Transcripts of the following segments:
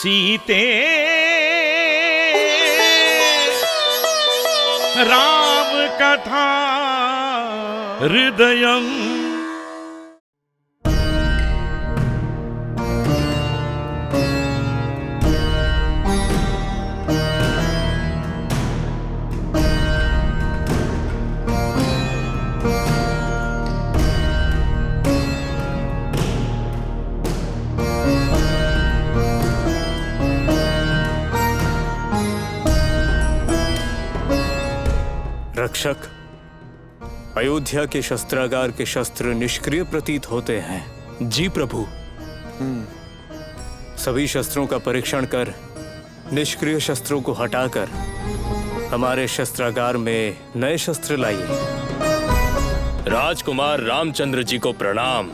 सीते राम कथा हृदयम्। रक्षक, अयोध्या के शस्त्रागार के शस्त्र निष्क्रिय प्रतीत होते हैं। जी प्रभु। सभी शस्त्रों का परीक्षण कर निष्क्रिय शस्त्रों को हटाकर हमारे शस्त्रागार में नए शस्त्र लाइए। राजकुमार रामचंद्र जी को प्रणाम।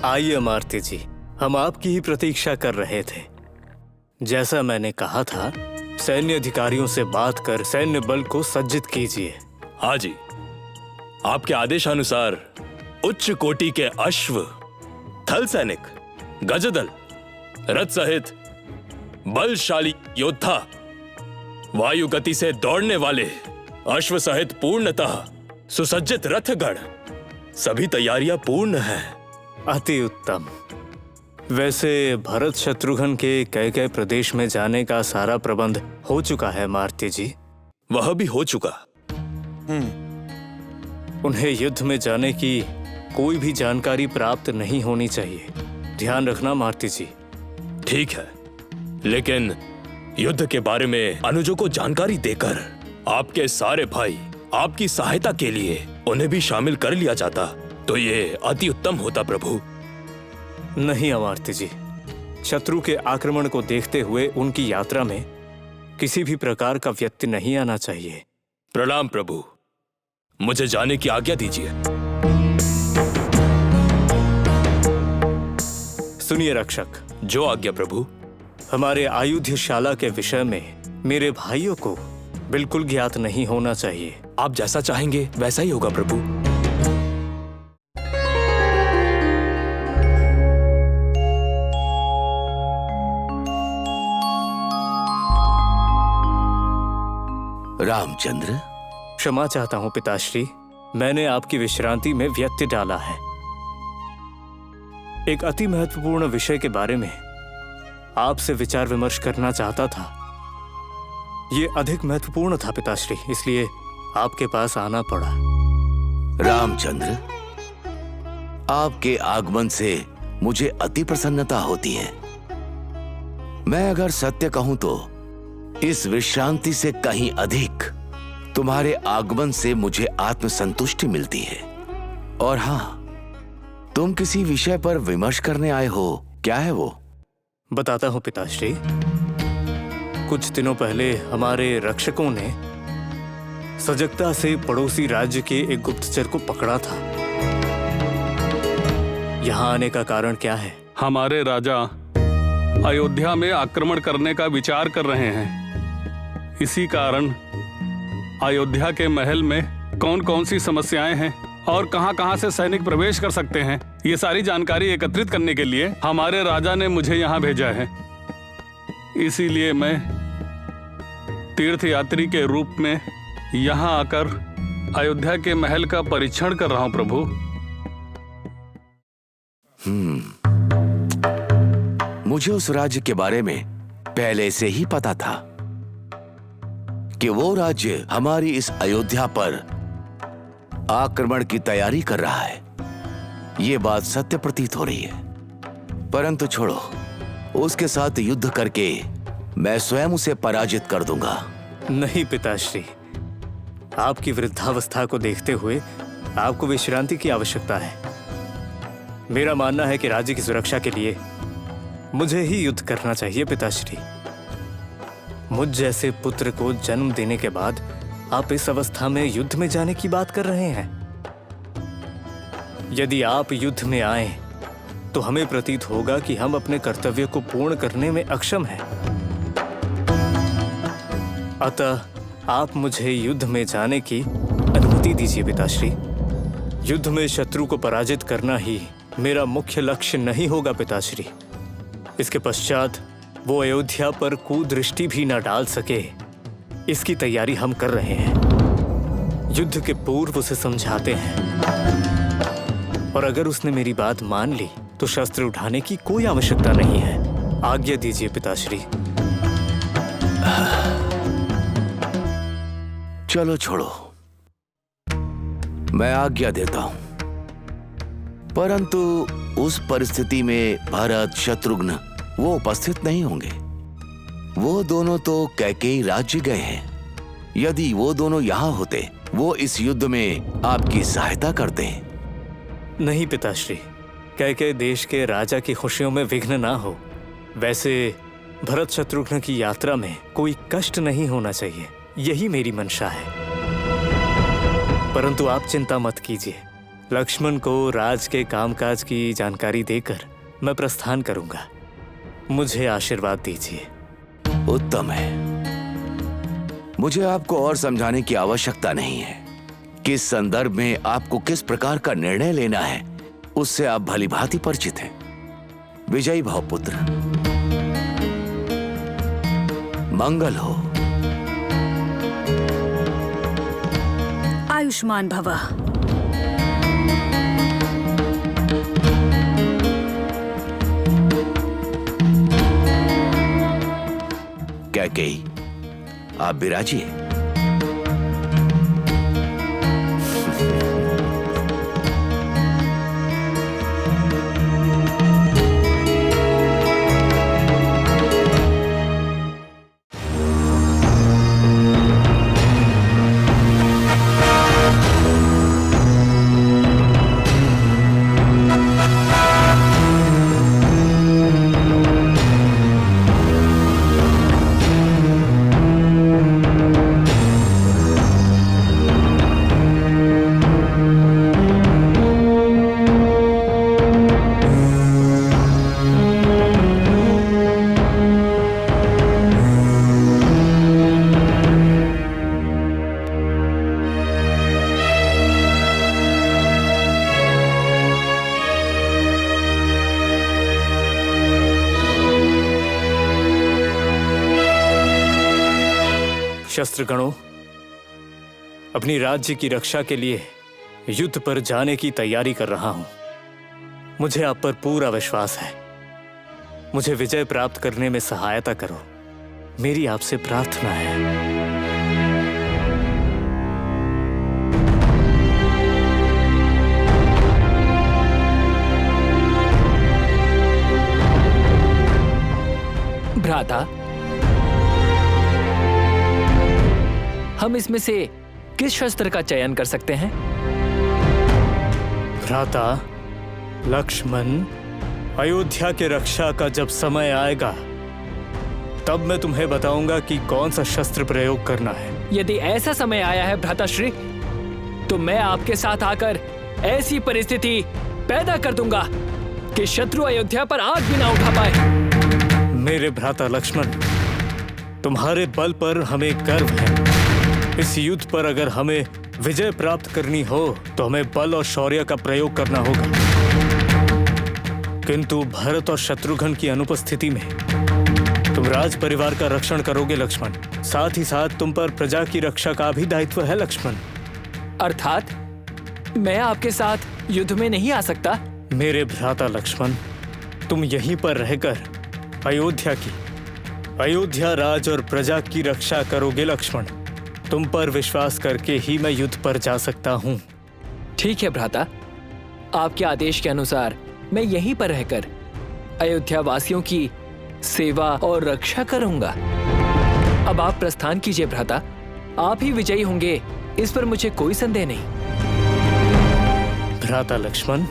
आइए अमात्य जी, हम आपकी ही प्रतीक्षा कर रहे थे। जैसा मैंने कहा था, सैन्य अधिकारियों से बात कर सैन्य बल को सज्जित कीजिए। हाँ जी, आपके आदेशानुसार उच्च कोटि के अश्व, थल सैनिक, गजदल, रथ सहित बलशाली योद्धा, वायु गति से दौड़ने वाले अश्व सहित पूर्णतः सुसज्जित रथगण, सभी तैयारियां पूर्ण हैं। अति उत्तम। वैसे भरत शत्रुघ्न के कई प्रदेश में जाने का सारा प्रबंध हो चुका है मार्त्य जी। वह भी हो चुका। उन्हें युद्ध में जाने की कोई भी जानकारी प्राप्त नहीं होनी चाहिए, ध्यान रखना मार्त्य जी। ठीक है, लेकिन युद्ध के बारे में अनुजों को जानकारी देकर आपके सारे भाई आपकी सहायता के लिए उन्हें भी शामिल कर लिया जाता तो ये अति उत्तम होता प्रभु। नहीं अमात्य जी, शत्रु के आक्रमण को देखते हुए उनकी यात्रा में किसी भी प्रकार का व्यत्यय नहीं आना चाहिए। प्रणाम प्रभु, मुझे जाने की आज्ञा दीजिए। सुनिए रक्षक। जो आज्ञा प्रभु। हमारे आयुधशाला के विषय में मेरे भाइयों को बिल्कुल ज्ञात नहीं होना चाहिए। आप जैसा चाहेंगे वैसा ही होगा प्रभु। रामचंद्र, क्षमा चाहता हूं पिताश्री, मैंने आपकी विश्रांति में व्यत्यय डाला है। एक अति महत्वपूर्ण विषय के बारे में आपसे विचार विमर्श करना चाहता था। ये अधिक महत्वपूर्ण था पिताश्री, इसलिए आपके पास आना पड़ा। रामचंद्र, आपके आगमन से मुझे अति प्रसन्नता होती है। मैं अगर सत्य कहूं तो इस विश्रांति से कहीं अधिक तुम्हारे आगमन से मुझे आत्मसंतुष्टि मिलती है। और हाँ, तुम किसी विषय पर विमर्श करने आए हो, क्या है वो? बताता हूं पिताश्री। कुछ दिनों पहले हमारे रक्षकों ने सजगता से पड़ोसी राज्य के एक गुप्तचर को पकड़ा था। यहां आने का कारण क्या है? हमारे राजा अयोध्या में आक्रमण करने का विचार कर रहे हैं। इसी कारण अयोध्या के महल में कौन कौन सी समस्याएं हैं और कहां-कहां से सैनिक प्रवेश कर सकते हैं, ये सारी जानकारी एकत्रित करने के लिए हमारे राजा ने मुझे यहां भेजा है। इसीलिए मैं तीर्थयात्री के रूप में यहां आकर अयोध्या के महल का परीक्षण कर रहा हूं प्रभु। मुझे उस राज्य के बारे में पहले से ही पता था कि वो राज्य हमारी इस अयोध्या पर आक्रमण की तैयारी कर रहा है। ये बात सत्य प्रतीत हो रही है। परंतु छोड़ो, उसके साथ युद्ध करके मैं स्वयं उसे पराजित कर दूंगा। नहीं पिताश्री, आपकी वृद्धावस्था को देखते हुए आपको विश्रांति की आवश्यकता है। मेरा मानना है कि राज्य की सुरक्षा के लिए मुझे ही युद्ध करना चाहिए पिताश्री। मुझ जैसे पुत्र को जन्म देने के बाद आप इस अवस्था में युद्ध में जाने की बात कर रहे हैं। यदि आप युद्ध में आए तो हमें प्रतीत होगा कि हम अपने कर्तव्य को पूर्ण करने में अक्षम हैं। अतः आप मुझे युद्ध में जाने की अनुमति दीजिए पिताश्री। युद्ध में शत्रु को पराजित करना ही मेरा मुख्य लक्ष्य नहीं होगा पिताश्री। इसके पश्चात वो अयोध्या पर कुदृष्टि भी न डाल सके, इसकी तैयारी हम कर रहे हैं। युद्ध के पूर्व उसे समझाते हैं, और अगर उसने मेरी बात मान ली तो शस्त्र उठाने की कोई आवश्यकता नहीं है। आज्ञा दीजिए पिताश्री। चलो छोड़ो, मैं आज्ञा देता हूं, परंतु उस परिस्थिति में भरत शत्रुघ्न वो उपस्थित नहीं होंगे। वो दोनों तो कैकेयी राज्य गए हैं। यदि वो दोनों यहां होते, वो इस युद्ध में आपकी सहायता करते। नहीं पिताश्री, कैकेयी देश के राजा की खुशियों में विघ्न ना हो। वैसे भरत शत्रुघ्न की यात्रा में कोई कष्ट नहीं होना चाहिए, यही मेरी मंशा है। परंतु आप चिंता मत कीजिए, लक्ष्मण को राज के कामकाज की जानकारी देकर मैं प्रस्थान करूंगा। मुझे आशीर्वाद दीजिए। उत्तम है। मुझे आपको और समझाने की आवश्यकता नहीं है। किस संदर्भ में आपको किस प्रकार का निर्णय लेना है, उससे आप भलीभांति परिचित हैं। विजयी भव पुत्र। मंगल हो। आयुष्मान भव। कैकेयी, आप विराजिए। शस्त्रगणों, अपनी राज्य की रक्षा के लिए युद्ध पर जाने की तैयारी कर रहा हूं। मुझे आप पर पूरा विश्वास है। मुझे विजय प्राप्त करने में सहायता करो, मेरी आपसे प्रार्थना है। भ्राता, हम इसमें से किस शस्त्र का चयन कर सकते हैं? भ्राता लक्ष्मण, अयोध्या के रक्षा का जब समय आएगा तब मैं तुम्हें बताऊंगा कि कौन सा शस्त्र प्रयोग करना है। यदि ऐसा समय आया है भ्राताश्री, तो मैं आपके साथ आकर ऐसी परिस्थिति पैदा कर दूंगा कि शत्रु अयोध्या पर आग भी ना उठा पाए। मेरे भ्राता लक्ष्मण, तुम्हारे बल पर हमें गर्व है। इस युद्ध पर अगर हमें विजय प्राप्त करनी हो तो हमें बल और शौर्य का प्रयोग करना होगा। किंतु भरत और शत्रुघ्न की अनुपस्थिति में तुम राज परिवार का रक्षण करोगे लक्ष्मण। साथ ही साथ तुम पर प्रजा की रक्षा का भी दायित्व है लक्ष्मण। अर्थात मैं आपके साथ युद्ध में नहीं आ सकता? मेरे भ्राता लक्ष्मण, तुम यहीं पर रहकर अयोध्या राज और प्रजा की रक्षा करोगे लक्ष्मण। तुम पर विश्वास करके ही मैं युद्ध पर जा सकता हूं। ठीक है भ्राता, आपके आदेश के अनुसार मैं यहीं पर रहकर अयोध्या वासियों की सेवा और रक्षा करूंगा। अब आप प्रस्थान कीजिए भ्राता, आप ही विजयी होंगे, इस पर मुझे कोई संदेह नहीं। भ्राता लक्ष्मण,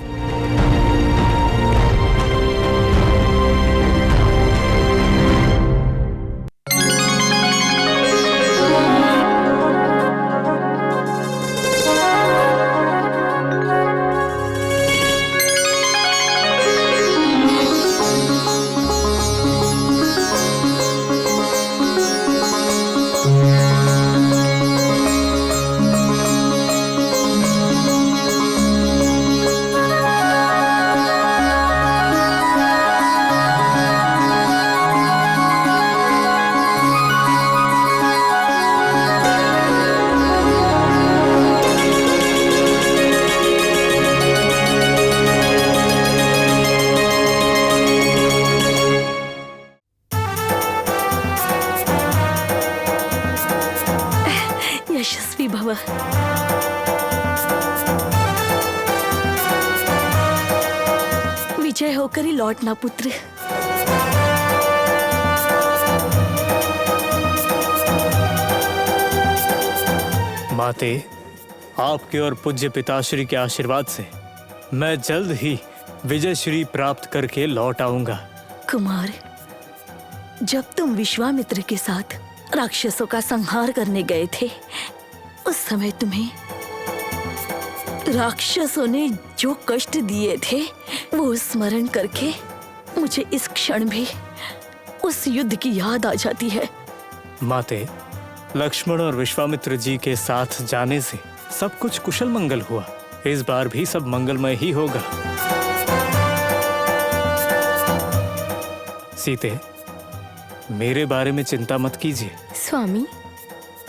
विजय होकर ही लौटना पुत्र। माते, आपके और पूज्य पिताश्री के आशीर्वाद से मैं जल्द ही विजय श्री प्राप्त करके लौट आऊंगा। कुमार, जब तुम विश्वामित्र के साथ राक्षसों का संहार करने गए थे, उस समय तुम्हें राक्षसों ने जो कष्ट दिए थे वो स्मरण करके मुझे इस क्षण भी उस युद्ध की याद आ जाती है। माते, लक्ष्मण और विश्वामित्र जी के साथ जाने से सब कुछ कुशल मंगल हुआ। इस बार भी सब मंगलमय ही होगा। सीते, मेरे बारे में चिंता मत कीजिए। स्वामी,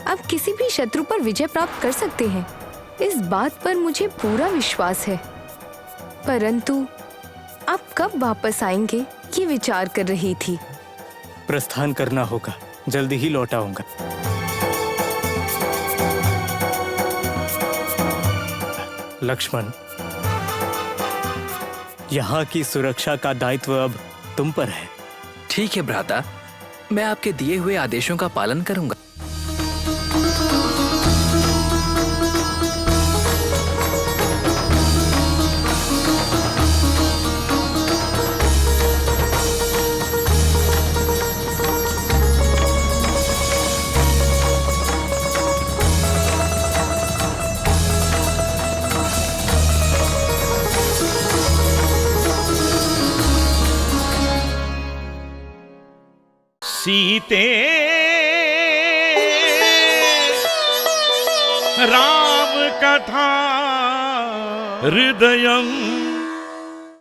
आप किसी भी शत्रु पर विजय प्राप्त कर सकते हैं, इस बात पर मुझे पूरा विश्वास है। परंतु आप कब वापस आएंगे ये विचार कर रही थी। प्रस्थान करना होगा, जल्दी ही लौट आऊंगा। लक्ष्मण, यहाँ की सुरक्षा का दायित्व अब तुम पर है। ठीक है भ्राता, मैं आपके दिए हुए आदेशों का पालन करूंगा। सीते राम कथा हृदयं